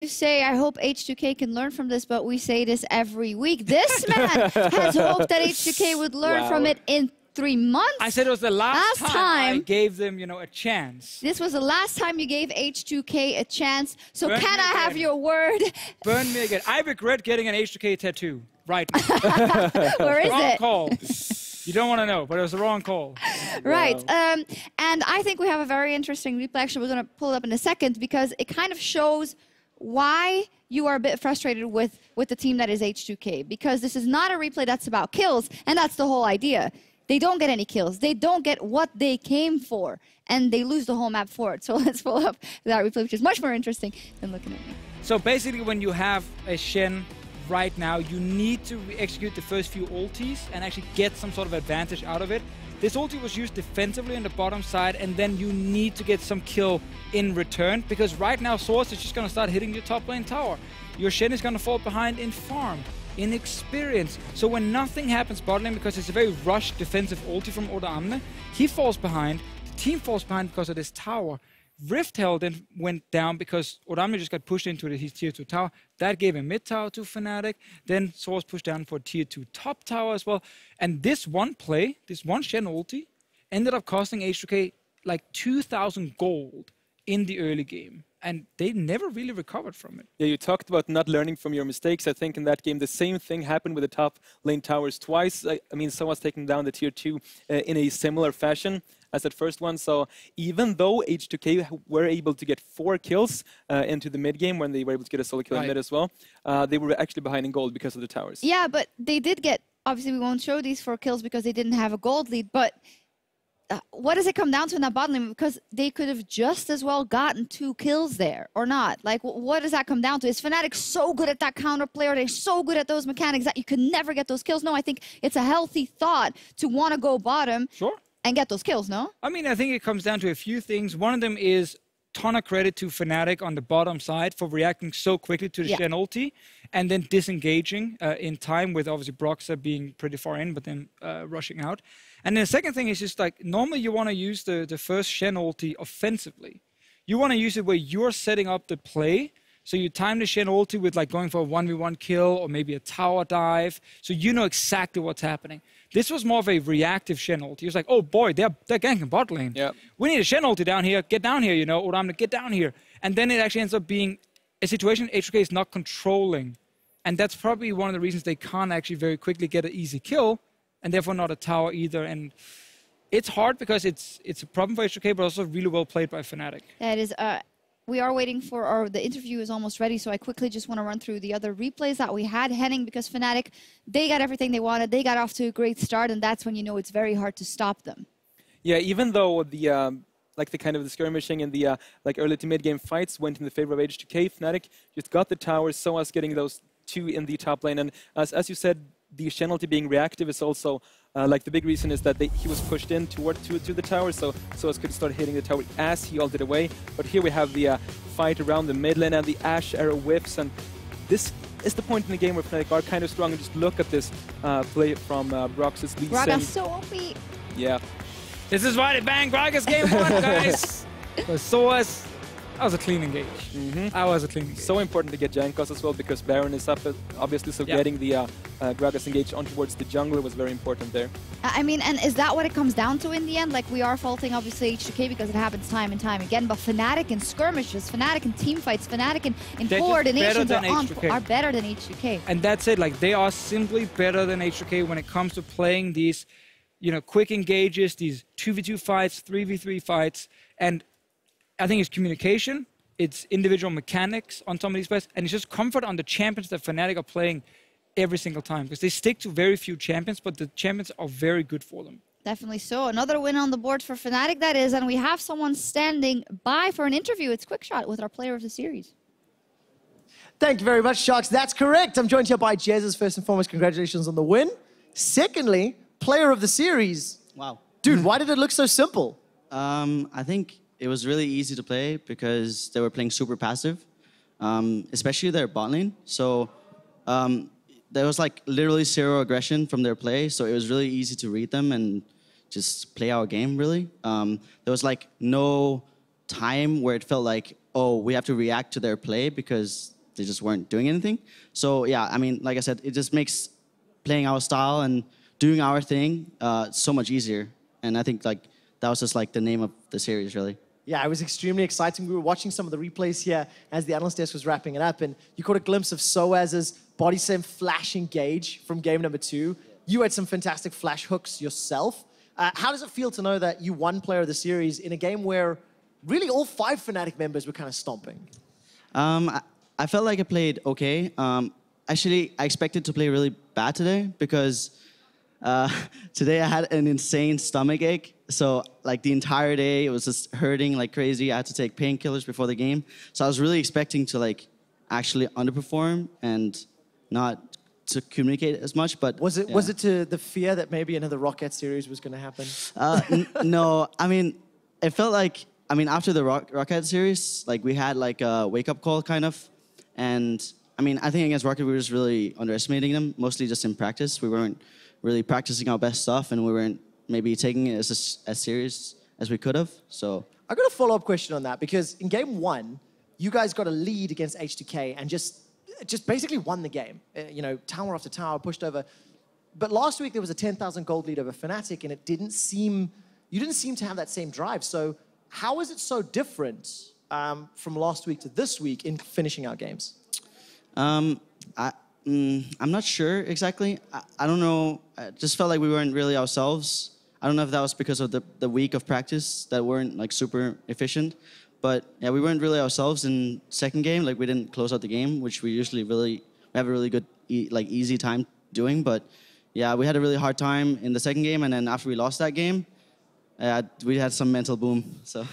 You say, I hope H2K can learn from this, but we say this every week. This man has hoped that H2K would learn from it in 3 months. I said it was the last time I gave them, you know, a chance. This was the last time you gave H2K a chance. So can I have your word? Burn me again. I regret getting an H2K tattoo right now. Where is wrong it? Call. You don't want to know, but it was the wrong call. Right. Wow. And I think we have a very interesting replay. Actually, we're going to pull it up in a second because it kind of shows why you are a bit frustrated with the team that is H2K. Because this is not a replay that's about kills, and that's the whole idea. They don't get any kills. They don't get what they came for, and they lose the whole map for it. So let's pull up that replay, which is much more interesting than looking at me. So basically, when you have a Shen right now, you need to execute the first few ultis and actually get some sort of advantage out of it. This ulti was used defensively on the bottom side, and then you need to get some kill in return, because right now Source is just going to start hitting your top lane tower. Your Shen is going to fall behind in farm, in experience. So when nothing happens bot lane, because it's a very rushed defensive ulti from Odamne, he falls behind, the team falls behind because of this tower. Rift Hell then went down because Odamne just got pushed into his tier 2 tower. That gave a mid tower to Fnatic. Then Source pushed down for tier 2 top tower as well. And this one play, this one Shen ulti, ended up costing H2K like 2,000 gold in the early game. And they never really recovered from it. Yeah, you talked about not learning from your mistakes. I think in that game the same thing happened with the top lane towers twice. I mean, someone's taking down the tier 2 in a similar fashion as that first one. So even though H2K were able to get 4 kills into the mid game, when they were able to get a solo kill in mid as well, they were actually behind in gold because of the towers. Yeah, but they did get, obviously we won't show these 4 kills because they didn't have a gold lead, but what does it come down to in that bottom lane? Because they could have just as well gotten 2 kills there, or not. Like, what does that come down to? Is Fnatic so good at that counter play, or are they so good at those mechanics that you can never get those kills? No, I think it's a healthy thought to want to go bottom. Sure. And get those kills, no? I mean, I think it comes down to a few things. One of them is ton of credit to Fnatic on the bottom side for reacting so quickly to the Shen ulti and then disengaging in time, with obviously Broxah being pretty far in, but then rushing out. And then the second thing is just like, normally you want to use the first Shen ulti offensively. You want to use it where you're setting up the play. So you time the Shen ulti with like going for a 1v1 kill or maybe a tower dive. So you know exactly what's happening. This was more of a reactive Shen ulti. It was like, oh boy, they're ganking bot lane. Yep. We need a Shen ulti down here. Get down here, you know, or I'm going to get down here. And then it actually ends up being a situation H2K is not controlling. And that's probably one of the reasons they can't actually very quickly get an easy kill, and therefore not a tower either. And it's hard because it's a problem for H2K, but also really well played by Fnatic. Yeah, it is. We are waiting for, or the interview is almost ready, so I quickly just want to run through the other replays that we had. Henning, because Fnatic, they got everything they wanted. They got off to a great start, and that's when you know it's very hard to stop them. Yeah, even though the like the kind of the skirmishing and the like early to mid game fights went in the favor of H2K, Fnatic just got the towers, so us getting those 2 in the top lane. And as you said, the Shen ulti being reactive is also like the big reason is that he was pushed in to the tower, so as could start hitting the tower as he ulted away. But here we have the fight around the mid lane, and the Ashe arrow whiffs, and this is the point in the game where Fnatic are kind of strong. And just look at this play from Broxah's Lee Sin. Gragas so OP. Yeah. This is why they banged Gragas game 1, guys. Source. That was a clean engage. That was a clean engage. So important to get Jankos as well, because Baron is up, obviously, so getting the Gragas engage on towards the jungler was very important there. I mean, and is that what it comes down to in the end? Like, we are faulting, obviously, H2K because it happens time and time again, but Fnatic in skirmishes, Fnatic in teamfights, Fnatic in coordinations are better than H2K. And that's it. Like, they are simply better than H2K when it comes to playing these, you know, quick engages, these 2v2 fights, 3v3 fights, and I think it's communication, it's individual mechanics on some of these players, and it's just comfort on the champions that Fnatic are playing every single time, because they stick to very few champions, but the champions are very good for them. Definitely so. Another win on the board for Fnatic, that is, and we have someone standing by for an interview. It's QuickShot with our player of the series. Thank you very much, Sharks. That's correct. I'm joined here by Jezes. First and foremost, congratulations on the win. Secondly, player of the series. Wow. Dude, why did it look so simple? I think it was really easy to play because they were playing super passive, especially their bot lane. So there was like literally 0 aggression from their play, so it was really easy to read them and just play our game, really. There was like no time where it felt like, oh, we have to react to their play because they just weren't doing anything. So yeah, I mean, like I said, it just makes playing our style and doing our thing so much easier. And I think like that was just like the name of the series, really. Yeah, it was extremely exciting. We were watching some of the replays here as the analyst desk was wrapping it up, and you caught a glimpse of Soaz's body slam flash engage from game number 2. You had some fantastic flash hooks yourself. How does it feel to know that you won player of the series in a game where really all 5 Fnatic members were kind of stomping? I felt like I played okay. Actually, I expected to play really bad today because today I had an insane stomach ache. So like the entire day, it was just hurting like crazy. I had to take painkillers before the game. So I was really expecting to like actually underperform and not to communicate as much. But was it to the fear that maybe another Rocket series was going to happen? No, I mean, it felt like, I mean, after the Rocket series, like we had like a wake-up call kind of. And I mean, I think against Rocket, we were just really underestimating them, mostly just in practice. We weren't really practicing our best stuff, and we weren't maybe taking it as serious as we could have. So I got a follow-up question on that, because in game 1, you guys got a lead against H2K and just basically won the game. You know, tower after tower, pushed over. But last week there was a 10,000 gold lead over Fnatic, and you didn't seem to have that same drive. So how is it so different from last week to this week in finishing out games? I'm not sure exactly. I don't know. I just felt like we weren't really ourselves. I don't know if that was because of the week of practice that weren't like super efficient. But yeah, we weren't really ourselves in second game. Like we didn't close out the game, which we usually have a really good, easy time doing. But yeah, we had a really hard time in the second game. And then after we lost that game, we had some mental boom. So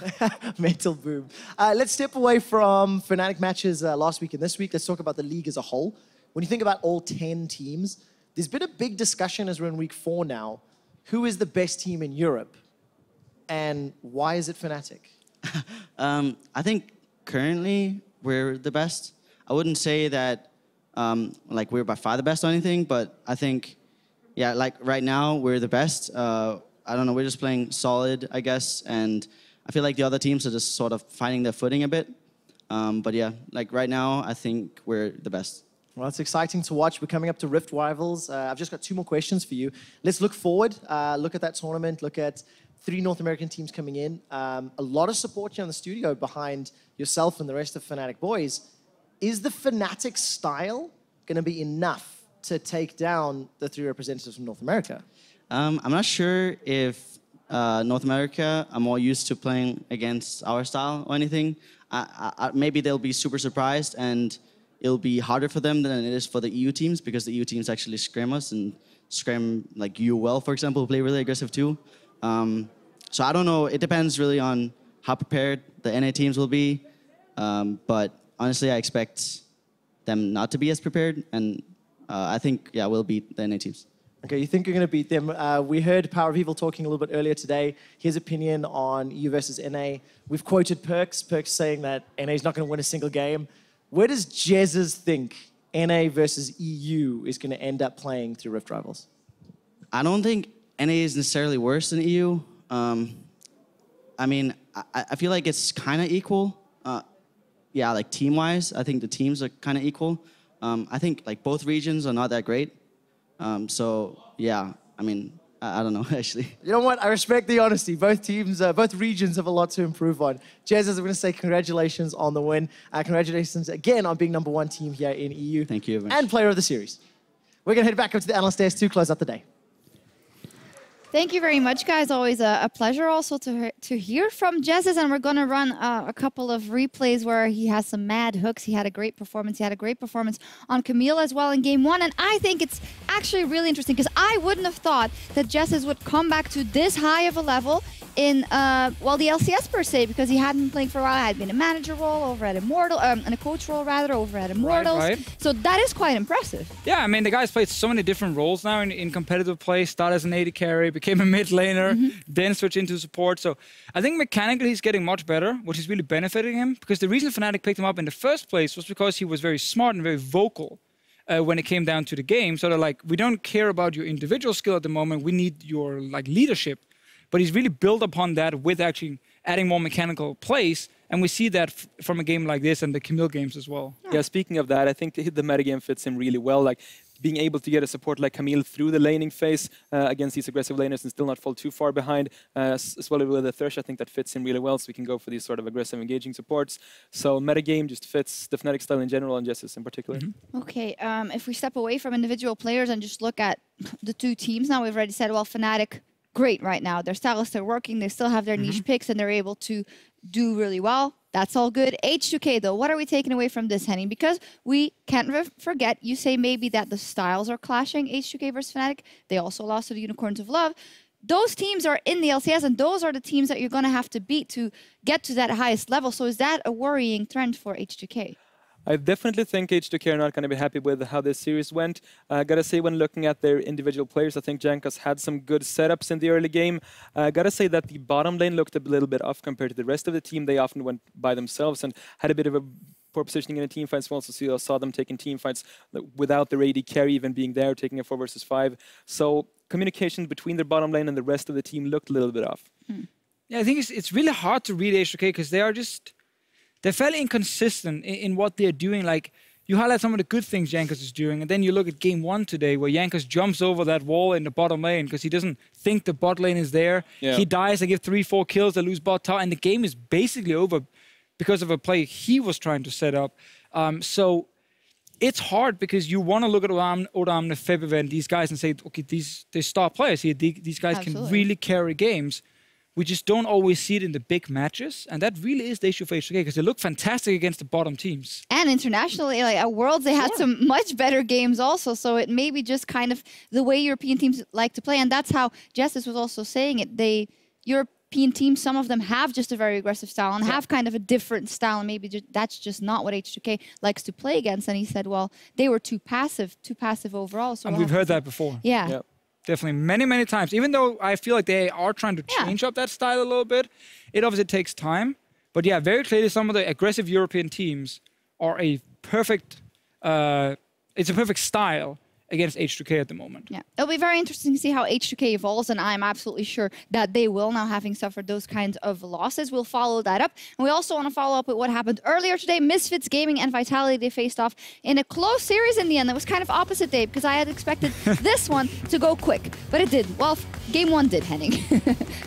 mental boom. Let's step away from Fnatic matches last week and this week. Let's talk about the league as a whole. When you think about all 10 teams, there's been a big discussion as we're in week 4 now. Who is the best team in Europe? And why is it Fnatic? I think currently we're the best. I wouldn't say that like we're by far the best or anything, but I think, yeah, like right now we're the best. I don't know, we're just playing solid, I guess, and I feel like the other teams are just sort of finding their footing a bit. But yeah, like right now, I think we're the best. Well, it's exciting to watch. We're coming up to Rift Rivals. I've just got 2 more questions for you. Let's look forward, look at that tournament, look at 3 North American teams coming in. A lot of support here in the studio behind yourself and the rest of Fnatic boys. Is the Fnatic style going to be enough to take down the 3 representatives from North America? I'm not sure if North America are more used to playing against our style or anything. Maybe they'll be super surprised and it'll be harder for them than it is for the EU teams, because the EU teams actually scrim us and scrim like UOL, for example, who play really aggressive too. So I don't know. It depends really on how prepared the NA teams will be. But honestly, I expect them not to be as prepared. And I think, yeah, we'll beat the NA teams. Okay, you think you're going to beat them. We heard Power of Evil talking a little bit earlier today. His opinion on EU versus NA. We've quoted Perks saying that NA is not going to win a single game. Where does Jezes think NA versus EU is going to end up playing through Rift Rivals? I don't think NA is necessarily worse than EU. I mean, I feel like it's kind of equal. Yeah, like team-wise, I think the teams are kind of equal. I think like both regions are not that great. So yeah, I mean, I don't know actually. You know what? I respect the honesty. Both teams, both regions have a lot to improve on. Jezes, I'm going to say congratulations on the win. Congratulations again on being #1 team here in EU. Thank you very much. And player of the series. We're going to head back up to the analyst desk to close out the day. Thank you very much, guys. Always a pleasure also to hear from Jezes, and we're going to run a couple of replays where he has some mad hooks. He had a great performance. He had a great performance on Camille as well in game 1, and I think it's actually really interesting because I wouldn't have thought that Jezes would come back to this high of a level in, well, the LCS per se, because he hadn't been playing for a while. He had been a manager role over at Immortal, and a coach role rather over at Immortals. Right. So that is quite impressive. Yeah, I mean, the guy's played so many different roles now in competitive play. Started as an AD carry, became a mid laner, then switched into support. So I think mechanically he's getting much better, which is really benefiting him, because the reason Fnatic picked him up in the first place was because he was very smart and very vocal when it came down to the game. So they're like, we don't care about your individual skill at the moment. We need your like leadership. But he's really built upon that with actually adding more mechanical plays. And we see that from a game like this and the Camille games as well. Yeah, speaking of that, I think the metagame fits him really well. Like being able to get a support like Camille through the laning phase against these aggressive laners and still not fall too far behind, as well as with the Thresh, I think that fits him really well, so we can go for these sort of aggressive engaging supports. So metagame just fits the Fnatic style in general and Jezes in particular. Okay, if we step away from individual players and just look at the two teams now, we've already said, well, Fnatic, great right now. Their stylists are working, they still have their niche picks, and they're able to do really well. That's all good. H2K, though, what are we taking away from this, Henning? Because we can't forget, you say maybe that the styles are clashing, H2K versus Fnatic. They also lost to the Unicorns of Love. Those teams are in the LCS, and those are the teams that you're going to have to beat to get to that highest level. So is that a worrying trend for H2K? I definitely think H2K are not going to be happy with how this series went. I gotta say, when looking at their individual players, I think Jankas had some good setups in the early game. I gotta say that the bottom lane looked a little bit off compared to the rest of the team. They often went by themselves and had a bit of a poor positioning in the team fights. We also saw them taking team fights without their AD carry even being there, taking a 4 versus 5. So communication between their bottom lane and the rest of the team looked a little bit off. Yeah, I think it's really hard to read H2K because they're fairly inconsistent in what they're doing. Like, you highlight some of the good things Jankas is doing, and then you look at game 1 today where Jankas jumps over that wall in the bottom lane because he doesn't think the bot lane is there. Yeah. He dies, they give 3-4 kills, they lose bot tower, and the game is basically over because of a play he was trying to set up. So it's hard because you want to look at Odam, the Feb event, these guys, and say, okay, they're star players here. These guys can really carry games. We just don't always see it in the big matches, and that really is the issue for H2K because they look fantastic against the bottom teams. And internationally, like at Worlds, they had some much better games also. So it may be just kind of the way European teams like to play, and that's how Jezes was also saying it. European teams, some of them have just a very aggressive style and have kind of a different style, and maybe that's just not what H2K likes to play against. And he said, well, they were too passive overall. So and we've heard that before. Yeah. Definitely, many times. Even though I feel like they are trying to change up that style a little bit, it obviously takes time. But yeah, very clearly, some of the aggressive European teams are a perfect. It's a perfect style against H2K at the moment. Yeah, it'll be very interesting to see how H2K evolves, and I'm absolutely sure that they will, now having suffered those kinds of losses. We'll follow that up, and we also want to follow up with what happened earlier today. Misfits Gaming and Vitality, they faced off in a close series in the end. That was kind of opposite day because I had expected this one to go quick, but it didn't. Well, game 1 did, Henning.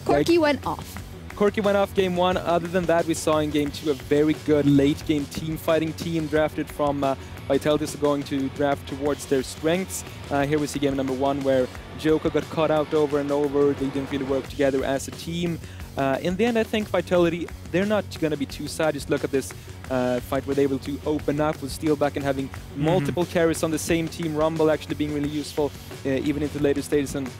Corki went off. Corki went off game 1. Other than that, we saw in game 2 a very good late game team fighting team drafted from Vitality, is going to draft towards their strengths. Here we see game number 1 where Joka got caught out over and over. They didn't really work together as a team. In the end, I think Vitality, they're not going to be too sad. Just look at this fight where they were able to open up with Steelback and having multiple carries on the same team. Rumble actually being really useful even into the later stages. And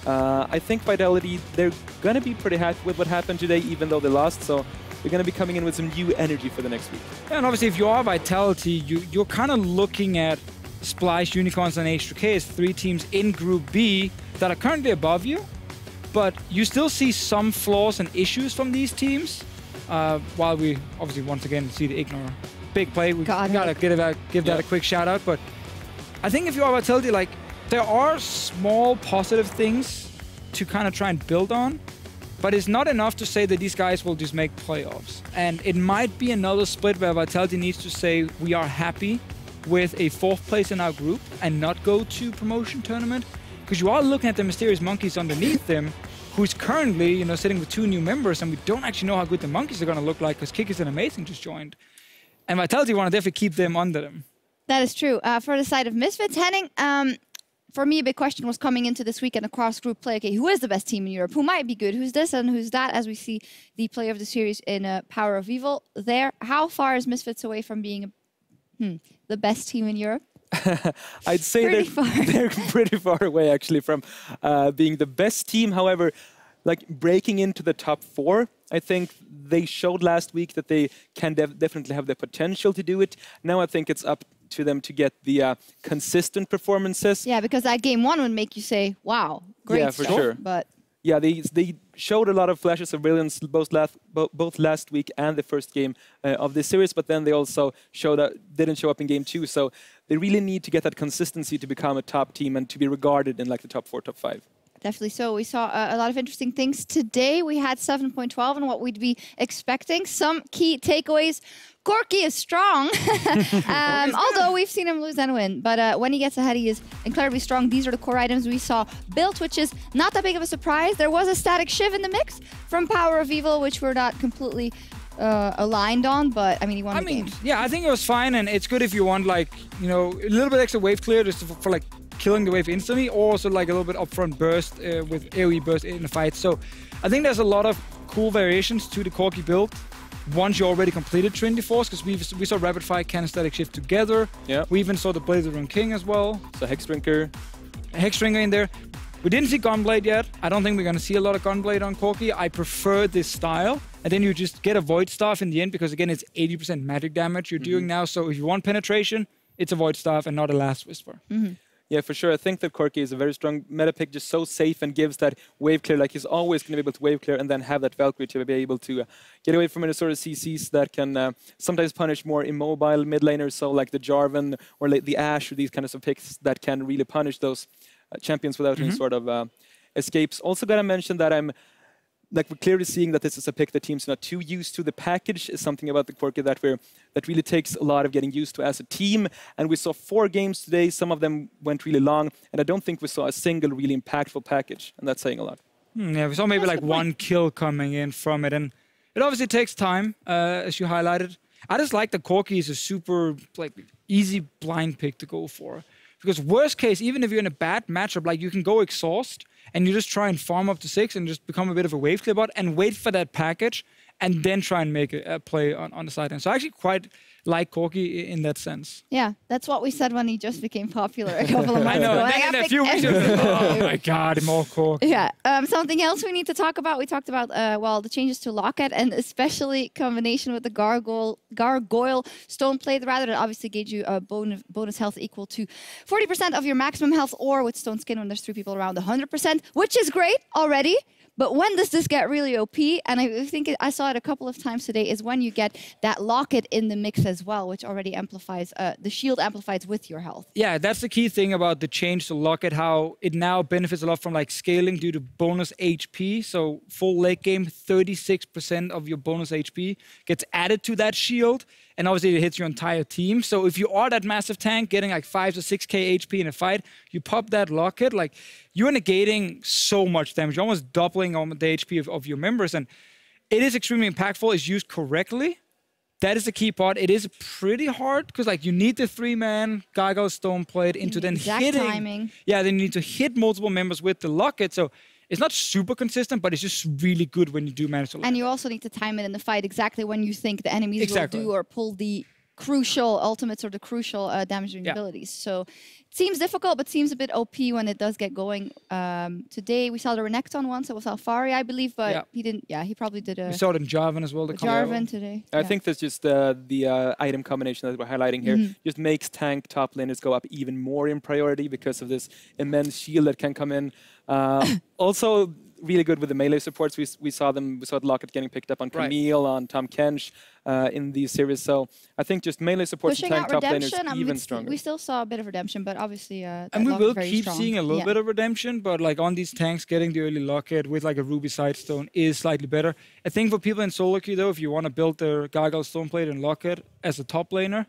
I think Vitality, they're going to be pretty happy with what happened today, even though they lost. So they're going to be coming in with some new energy for the next week. Yeah, and obviously, if you are Vitality, you're kind of looking at Splice, Unicorns, and H2K as 3 teams in Group B that are currently above you. But you still see some flaws and issues from these teams, while we obviously once again see the Ignore big play. We gotta give that a quick shout out. But I think if you are Vitality, like, there are small positive things to kind of try and build on, but it's not enough to say that these guys will just make playoffs. And it might be another split where Vitality needs to say we are happy with a 4th place in our group and not go to promotion tournament, because you are looking at the Mysterious Monkeys underneath them, who's currently, sitting with 2 new members, and we don't actually know how good the Monkeys are going to look like because Kickers and Amazing just joined. And Vitality want to definitely keep them under them. That is true. For the side of Misfits, Henning, for me, a big question was coming into this weekend across group play. Okay, who is the best team in Europe? Who might be good? Who's this and who's that? As we see the play of the series in Power of Evil there. How far is Misfits away from being the best team in Europe? I'd say they're pretty far away, actually, from being the best team. However, like breaking into the top 4, I think they showed last week that they can definitely have the potential to do it. Now I think it's up to them to get the consistent performances. Yeah, because that game 1 would make you say, wow, great stuff. Yeah, for sure. But yeah, they showed a lot of flashes of brilliance both last week and the first game of this series, but then they also didn't show up in game 2. So they really need to get that consistency to become a top team and to be regarded in like the top 4, top 5. Definitely so. We saw a lot of interesting things today. We had 7.12 and what we'd be expecting. Some key takeaways. Corki is strong, although we've seen him lose and win. But when he gets ahead, he is incredibly strong. These are the core items we saw built, which is not that big of a surprise. There was a static Shiv in the mix from Power of Evil, which we're not completely aligned on, but I mean, he won the game. Yeah, I think it was fine, and it's good if you want, like, you know, a little bit extra wave clear just for like killing the wave instantly, or also like a little bit upfront burst with AoE burst in the fight. So I think there's a lot of cool variations to the Corki build once you already completed Trinity Force, because we saw Rapid Fire, Cannon, Static Shift together. Yeah. We even saw the Blaze of the Rune King as well. So Hexdrinker. Hexdrinker in there. We didn't see Gunblade yet. I don't think we're going to see a lot of Gunblade on Corki. I prefer this style. And then you just get a Void Staff in the end, because again, it's 80% magic damage you're doing now. So if you want penetration, it's a Void Staff and not a Last Whisper. Yeah, for sure. I think that Corki is a very strong meta pick, just so safe and gives that wave clear. Like, he's always going to be able to wave clear and then have that Valkyrie to be able to get away from any sort of CCs that can sometimes punish more immobile mid laners, so like the Jarvan or like the Ashe or these kinds of picks that can really punish those champions without any sort of escapes. Also got to mention that we're clearly seeing that this is a pick that teams are not too used to. The package is something about the Corki that really takes a lot of getting used to as a team. And we saw 4 games today. Some of them went really long. And I don't think we saw a single really impactful package. And that's saying a lot. Yeah, we saw maybe like 1 kill coming in from it. And it obviously takes time, as you highlighted. I just like the Corki is a super like easy blind pick to go for. Because worst case, even if you're in a bad matchup, like you can go exhaust and you just try and farm up to 6 and just become a bit of a wave clear bot and wait for that package and then try and make a play on the side end. So I actually quite like Corki in that sense. Yeah, that's what we said when he just became popular a couple of months ago. I know, then in a few weeks, oh my god, more Corki. Yeah, something else we need to talk about. We talked about, well, the changes to lookahead and especially combination with the Gargoyle Stone Plate, rather, that obviously gave you a bonus health equal to 40% of your maximum health, or with Stone Skin when there's 3 people around 100%, which is great already. But when does this get really OP? And I think I saw it a couple of times today, is when you get that locket in the mix as well, which already amplifies, the shield amplifies with your health. Yeah, that's the key thing about the change to locket, how it now benefits a lot from like scaling due to bonus HP. So full late game, 36% of your bonus HP gets added to that shield. And obviously it hits your entire team. So if you are that massive tank getting like 5 to 6k HP in a fight, you pop that locket, like you're negating so much damage. You're almost doubling on the HP of your members. And it is extremely impactful. It's used correctly. That is the key part. It is pretty hard because like you need the 3-man Gargoyle Stone Plate into then hitting. Timing. Yeah, then you need to hit multiple members with the locket. So it's not super consistent, but it's just really good when you do manage to land. And you also need to time it in the fight exactly when you think the enemies will do or pull the crucial ultimates or the crucial damaging abilities. So it seems difficult, but seems a bit OP when it does get going. Today we saw the Renekton once. It was Alfari, I believe, but he didn't. Yeah, he probably did a. We saw it in Jarvan as well. The Jarvan today. I think that's just the item combination that we're highlighting here. Just makes tank top laners go up even more in priority because of this immense shield that can come in. Also, really good with the melee supports. We saw the Locket getting picked up on Camille, on Tom Kench in these series. So I think just melee supports and tank top laners even stronger. We still saw a bit of redemption, but obviously and we will keep seeing a little bit of redemption, but like on these tanks, getting the early Locket with like a Ruby Sidestone is slightly better. I think for people in solo queue though, if you want to build their Gargoyle Stoneplate and Locket as a top laner,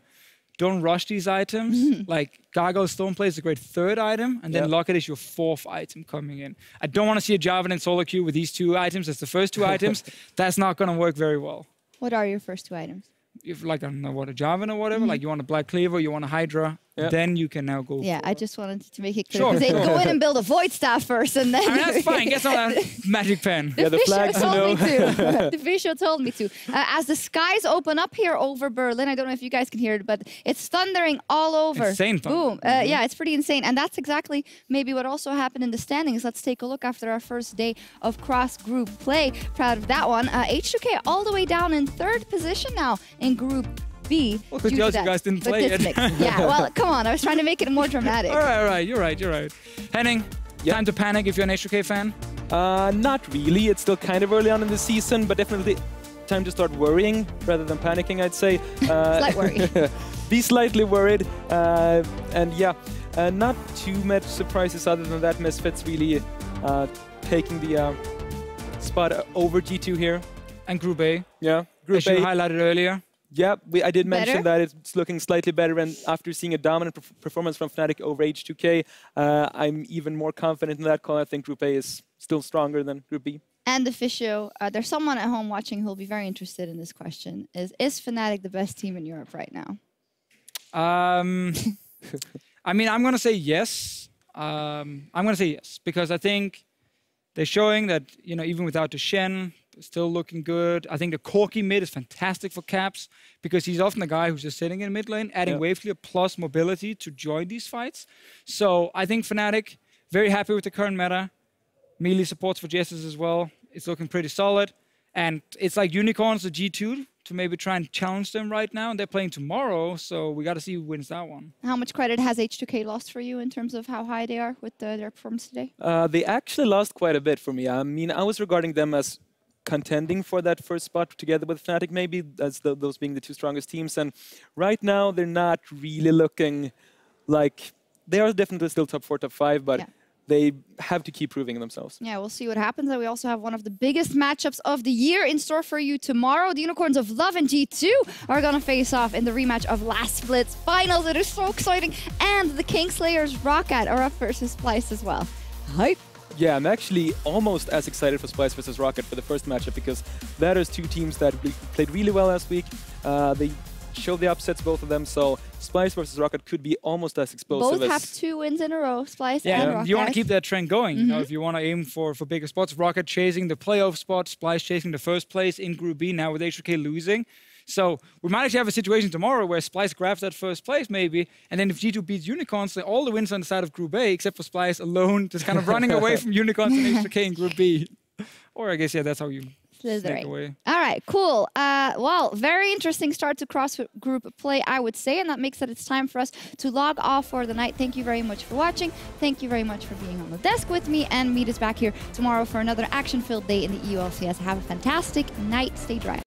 don't rush these items. Like Gargoyle Stoneplate is a great 3rd item, and then Locket is your 4th item coming in. I don't want to see a Jarvan in solo queue with these 2 items as the first 2 items. That's not going to work very well. What are your first 2 items? If like, I don't know what, a Jarvan or whatever, like you want a Black Cleaver, you want a Hydra, then you can now go I just wanted to make it clear, because they go in and build a Void Staff first, and then... I mean, that's fine, get some Magic Pen. The flag told me to. The visual told me to. As the skies open up here over Berlin, I don't know if you guys can hear it, but it's thundering all over. Insane thunder. Boom. Yeah, it's pretty insane. And that's exactly maybe what also happened in the standings. Let's take a look after our first day of cross-group play. Proud of that one. H2K all the way down in 3rd position now in Group B. Well, because you guys didn't play it. Yeah, well, come on. I was trying to make it more dramatic. all right. You're right. Henning, time to panic if you're an H2K fan? Not really. It's still kind of early on in the season, but definitely time to start worrying rather than panicking, I'd say. Slight worry. Be slightly worried. And yeah, not too much surprises other than that. Misfits really taking the spot over G2 here. And Group A, Yeah, Group as you A. highlighted earlier. Yeah, I did mention Better? that it's looking slightly better, and after seeing a dominant performance from Fnatic over H2K, I'm even more confident in that call. I think Group A is still stronger than Group B. And Officio, there's someone at home watching who'll be very interested in this question. Is Fnatic the best team in Europe right now? I mean, I'm going to say yes. I'm going to say yes, because I think they're showing that, you know, even without the Shen, they're still looking good. I think the Corki mid is fantastic for Caps, because he's often the guy who's just sitting in mid lane, adding wave clear plus mobility to join these fights. So I think Fnatic, very happy with the current meta. Melee supports for Jezes as well. It's looking pretty solid. And it's like Unicorns or G2 to maybe try and challenge them right now. And they're playing tomorrow, so we got to see who wins that one. How much credit has H2K lost for you in terms of how high they are with their performance today? They actually lost quite a bit for me. I mean, I was regarding them as contending for that first spot together with Fnatic, maybe, as those being the two strongest teams. And right now, they're not really looking like... They are definitely still top 4, top 5, but... Yeah. They have to keep proving themselves. Yeah, we'll see what happens. And we also have one of the biggest matchups of the year in store for you tomorrow. The Unicorns of Love and G2 are going to face off in the rematch of last Split's finals. It is so exciting. And the Kingslayers Rocket are up versus Splice as well. Hype. Yeah, I'm actually almost as excited for Splice versus Rocket for the first matchup, because that is two teams that played really well last week. They showed the upsets, both of them, so Splice versus Rocket could be almost as explosive. Both have 2 wins in a row, Splice and Rocket. You want to keep that trend going. You know, if you want to aim for bigger spots. Rocket chasing the playoff spot, Splice chasing the first place in Group B, now with H2K losing. So we might actually have a situation tomorrow where Splice grabs that first place maybe, and then if G2 beats Unicorns, then all the wins on the side of Group A, except for Splice alone, just kind of running away from Unicorns and H2K in Group B. Or I guess, yeah, that's how you... All right, cool. Well, very interesting start to cross-group play, I would say, and that makes it it's time for us to log off for the night. Thank you very much for watching. Thank you very much for being on the desk with me, and meet us back here tomorrow for another action-filled day in the EU LCS. Have a fantastic night. Stay dry.